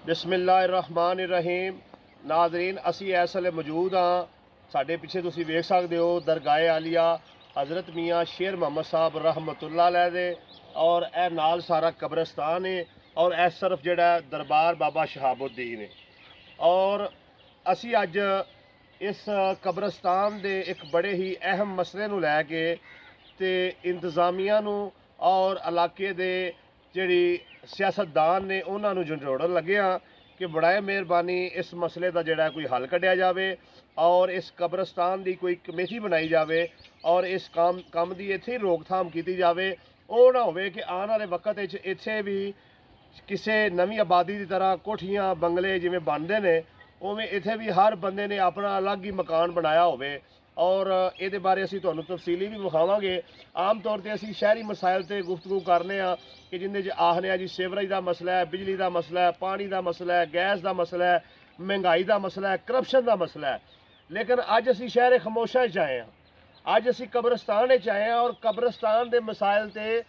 बिस्मिल्लाहिर्रहमानिर्रहीम। नाजरीन, असी इस वेले मौजूद हाँ, साडे पिछे तुसीं वेख सकते हो दरगाह आलिया हज़रत मियाँ शेर मोहम्मद साहब रहमतुल्लाह अलैह दे, और ए नाल सारा कब्रस्तान है, और इस तरफ जिहड़ा दरबार बाबा शहाबुद्दीन है। और असी अज इस कब्रस्तान दे एक बड़े ही अहम मसले नूं लैके ते इंतजामिया नूं और इलाके दे जिहड़ी सियासतदान ने उन्हां नूं झंझोड़न लगे हाँ कि बड़ा मेहरबानी इस मसले का जिहड़ा कोई हल कढ़िया जाए और इस कब्रस्तान की कोई कमेटी बनाई जाए और इस काम की इत्थे रोकथाम की जाए। वो ना होवे कि आने वाले वक्त इत्थे भी किसी नवी आबादी की तरह कोठियां बंगले जिमें बनते हैं उवें इत्थे भी हर बंदे ने अपना अलग ही मकान बनाया होवे। और ये बारे असी तुहानूं तफसीली भी विखावांगे। आम तौर पर असी शहरी मसाइल से गुफ्तगू करने कि जिंदे आखने जी सीवरेज का मसला है, बिजली का मसला है, पानी का मसला है, गैस का मसला है, महंगाई का मसला है, करप्शन का मसला है। लेकिन अज असी शहर खामोशा आए हैं, अज असी कब्रस्तान आए हैं और कब्रस्तान के मसाइल से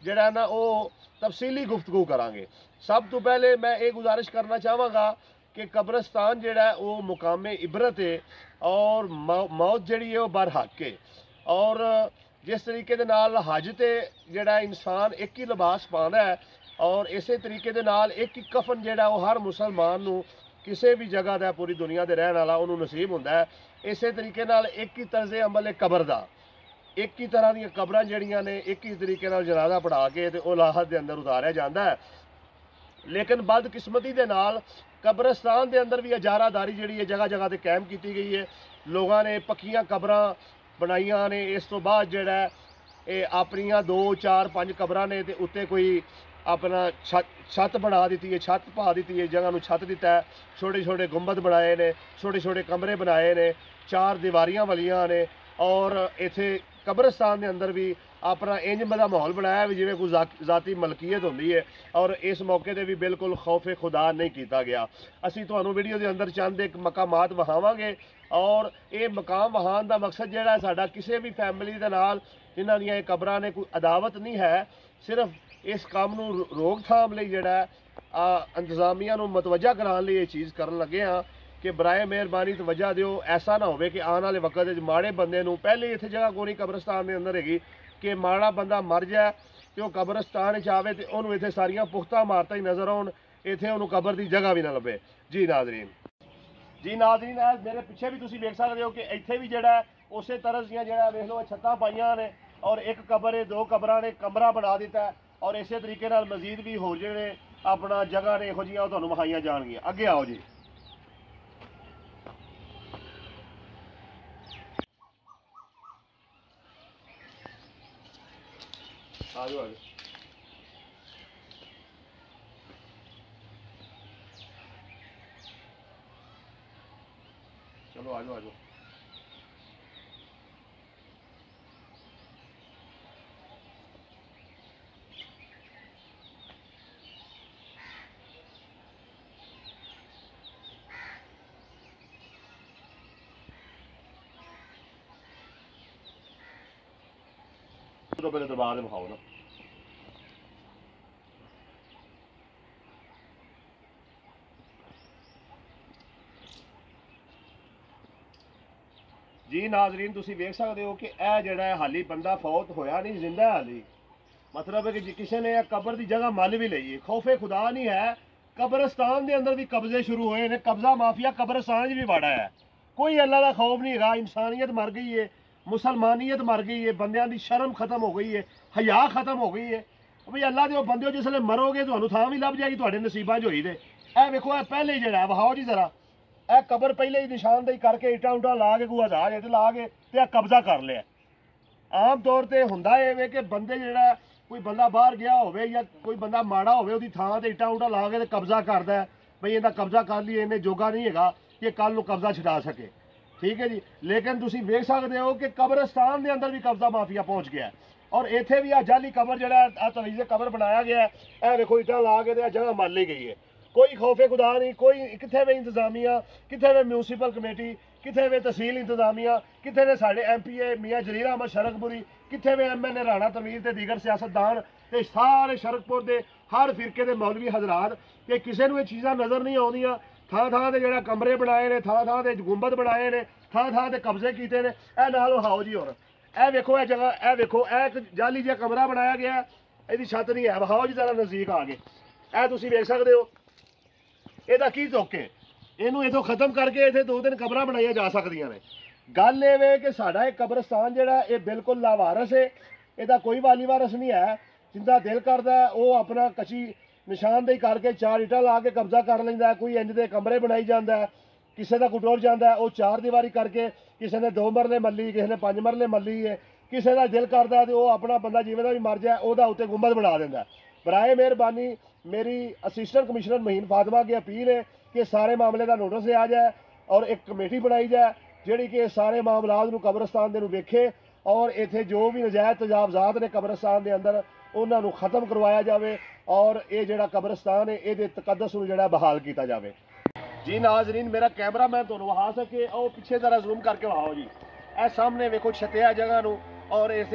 जड़ा ना वो तफसीली गुफ्तगू करांगे। सब तो पहले मैं ये गुजारिश करना चाहवागा कि कब्रस्तान जिहड़ा वो मुकामे इबरत है और मौत जिहड़ी है वो बरहक है। और जिस तरीके दे नाल हज ते जिहड़ा इंसान एक ही लिबास पाता है और इस तरीके दे नाल एक ही कफन जिहड़ा वो हर मुसलमान नूं किसी भी जगह का पूरी दुनिया के रहने वाला उन्होंने नसीब होंदा है। इस तरीके नाल एक ही तर्जे अमल है कबर का, एक ही तरह दी कबरां जड़ियां ने एक ही तरीके नाल जनाजा पढ़ा के ते लाहत के अंदर उतारिया जाता है। लेकिन बदकिस्मती के नाल कब्रस्तान के अंदर भी इजारादारी जी है जगह जगह पर कायम की गई है। लोगों ने पक्कियां कबरां बनाइया ने, इस तो बाद जिहड़ा ये अपनियां 2 4 5 कबरां ने ते उत्ते कोई अपना छत बना दी है, छत पा दी है, जगह नूं छत दिता है, छोटे छोटे गुंबद बनाए ने, छोटे छोटे कमरे बनाए ने, 4 दीवारियां वालियां ने। और इत्थे कब्रस्तान के अंदर भी अपना इंज का माहौल बनाया भी जिवें कोई जाती मलकीयत होंदी है। और इस मौके पर भी बिल्कुल खौफे खुदा नहीं किया गया। असी तुहानूं वीडियो के अंदर चंद एक मकामात विखावांगे और ये मकाम विखाण का मकसद जिहड़ा साडा किसी भी फैमिली के नाल जिन्हां दीयां कबरां ने कोई अदावत नहीं है, सिर्फ इस काम नूं रोकथाम लई जिहड़ा इंतजामिया नूं मतवजा कराने लई ये चीज़ करन लगे हाँ कि बराए मेहरबानी तवज्जा दिओ। ऐसा ना होवे कि आने वाले वक्त माड़े बंदे नूं पहले इत्थे जगह कोई कब्रस्तान के अंदर हैगी कि माड़ा बंदा मर जाए तो वह कब्रस्तान आवे तो उन्होंने इत्थे सारियां पुख्ता इमारतां ही नज़र आउण, इत्थे उन्होंने कबर की जगह भी ना लभे। जी नाजरीन, मेरे पिछे भी तुसीं वेख सकदे हो कि इत्थे भी जिहड़ा उस तरह दियां जिहड़ा वेख लो छत्तां पाईयां ने और एक कबर है, 2 कबरां ने, कमरा बना दिता है। और इस तरीके नाल मजीद भी होर जिहड़े अपना जगह ने इहो जिहियां ओह तुहानूं विखाईयां जाणगियां। अगे आओ जी। आजो आजो, चलो आजो आजो। तो पहले दरबार में विखाओ ना। जी नाजरीन, तुसीं वेख सकते हो कि यह जिहड़ा हाली बंदा फौत होया नहीं, जिंदा है हाली। मतलब है कि किसी ने कबर की जगह मल भी ली है। खौफे खुदा नहीं है। कब्रस्तान के अंदर भी कब्जे शुरू हुए हैं, कब्जा माफिया कब्रस्तान भी वाड़ा है। कोई अल्लाह का खौफ नहीं है। इंसानियत मर गई है, मुसलमानियत मर गई है, बंदियां की शर्म खत्म हो गई है, हया खत्म हो गई है। भाई अल्लाह के बंदे जिसले मरोगे तो थां भी लभ जाएगी तुहाडे नसीबां च होई दे। ए वेखो ए पहले ही जिहड़ा वहाओ जी जरा ए कबर पहले ही निशानदेही करके इटा उटा ला के कोई हज़ार इट ला के ते कब्जा कर लिया। आम तौर पर हुंदा इवें कि बंदे जिहड़ा कोई बंदा बाहर गया होवे या कोई बंदा माड़ा होवे उहदी थां ते इटा उटा ला के कब्जा करदा है। बई इहदा कब्जा कर लिए, इन्हें जोगा नहीं हैगा कि कल नूं कब्जा छुड़ा सके। ठीक है जी। लेकिन तुसीं वेख सकते हो कि कब्रस्तान के अंदर भी कब्जा माफिया पहुँच गया और इत्थे भी जाली कबर जिहड़ा तवीज़े कबर बनाया गया है, ए वेखो इटा ला के जगह मल ली गई है। कोई खौफे खुदा नहीं, कोई कित्थे वे इंतजामिया, कित्थे वे म्यूनसिपल कमेटी, किथे वे तहसील इंतजामिया, किथे ने साढ़े MPA मियाँ जलील अहमद शरकपुरी, किथे वे MNA राणा तमीर ते दीगर सियासतदान ते सारे शरकपुर दे हर फिरके दे मौलवी हजरात कि किसी नूं ये चीज़ां नज़र नहीं आउंदियां। थां थां ते जिहड़ा कमरे बनाए ने, थां थां ते गुंबद बनाए ने, थां थां ते कब्जे कीते ने। ए नाल वहाओ जी हुण ए वेखो, ए जगह ए वेखो, ए एक जाली जिहा कमरा बनाया गया, ਇਹਦੀ छत नहीं है। वहाओ जी जरा नज़दीक आ गए, ਇਹ ਤੁਸੀਂ ਵੇਖ ਸਕਦੇ ਹੋ। ਇਹਦਾ ਕੀ ਚੁੱਕੇ ਇਹਨੂੰ ਇਥੋਂ ਖਤਮ ਕਰਕੇ ਇੱਥੇ 2-3 ਕਬਰਾਂ ਬਣਾਈਆਂ ਜਾ ਸਕਦੀਆਂ ਨੇ। ਗੱਲ ਇਹ ਵੇ ਕਿ ਸਾਡਾ ਇਹ ਕਬਰਸਤਾਨ ਜਿਹੜਾ ਇਹ ਬਿਲਕੁਲ ਲਾਵਾਰਸ ਹੈ, ਇਹਦਾ ਕੋਈ ਵਾਲੀ ਵਾਰਸ ਨਹੀਂ ਹੈ। ਜਿੰਦਾ ਦਿਲ ਕਰਦਾ ਉਹ ਆਪਣਾ ਕੱਚੀ ਨਿਸ਼ਾਨਦੇਹੀ ਕਰਕੇ 4 ਇੱਟਾਂ ਲਾ ਕੇ ਕਬਜ਼ਾ ਕਰ ਲੈਂਦਾ। ਕੋਈ ਇੰਜ ਦੇ ਕਮਰੇ ਬਣਾਈ ਜਾਂਦਾ, ਕਿਸੇ ਦਾ ਕੁਟੋਰ ਜਾਂਦਾ ਉਹ 4 ਦੀਵਾਰੀ ਕਰਕੇ, ਕਿਸੇ ਨੇ 2 ਮਰਲੇ ਮੱਲੀ, ਕਿਸੇ ਨੇ 5 ਮਰਲੇ ਮੱਲੀ ਹੈ। ਕਿਸੇ ਦਾ ਦਿਲ ਕਰਦਾ ਤੇ ਉਹ ਆਪਣਾ ਬੰਦਾ ਜਿਵੇਂ ਦਾ ਵੀ ਮਰ ਜਾਏ ਉਹਦਾ ਉੱਤੇ ਗੁੰਬਦ ਬਣਾ ਦਿੰਦਾ। ਬਰਾਏ ਮਿਹਰਬਾਨੀ मेरी असिस्टेंट कमिश्नर महीन फातिमा की अपील है कि सारे मामले का नोटिस लिया जाए और एक कमेटी बनाई जाए जिहड़ी कि सारे मामलात नूं कब्रस्तान दे नूं वेखे और इत्थे जो भी नजायज़ तजावज़ात ने कब्रस्तान के अंदर उन्हां नूं खत्म करवाया जाए और ये जिहड़ा कब्रस्तान है ये तकद्दस नूं जिहड़ा बहाल किया जाए। जी नाज़रीन, मेरा कैमरा मैं तुहानूं वहा सके और पिछे जरा जूम करके वहाओ जी। ए सामने वेखो छत्तिया जगह नूं और इस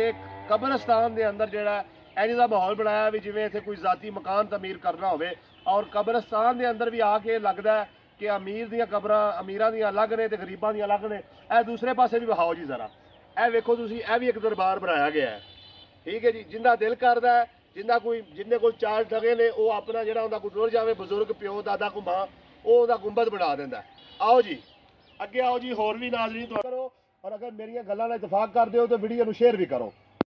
कब्रस्तान के अंदर जिहड़ा इंज का माहौल बनाया भी जिवें इत्थे कोई जाती मकान तमीर करना होवे। और कब्रस्तान के अंदर भी आके लगता है कि अमीर दियां कब्रां अमीरां दियां अलग ने ते गरीबां दियां अलग ने। ए दूसरे पासे भी विखाओ जी जरा, ए वेखो तुसीं, ए भी एक दरबार बनाया गया है। ठीक है जी, जिंदा दिल करदा है, जिन्ने कोई 4 टके ने वो अपना जिहड़ा उहदा कोई टुर जावे बुजुर्ग प्यो दादा को मां वो उहदा गुंबद बना दिंदा। आओ जी अगे आओ जी, होर भी नाज़रीन तुहां करो और अगर मेरियां गल्लां नाल इतफाक करदे हो तो वीडियो नूं शेयर भी करो।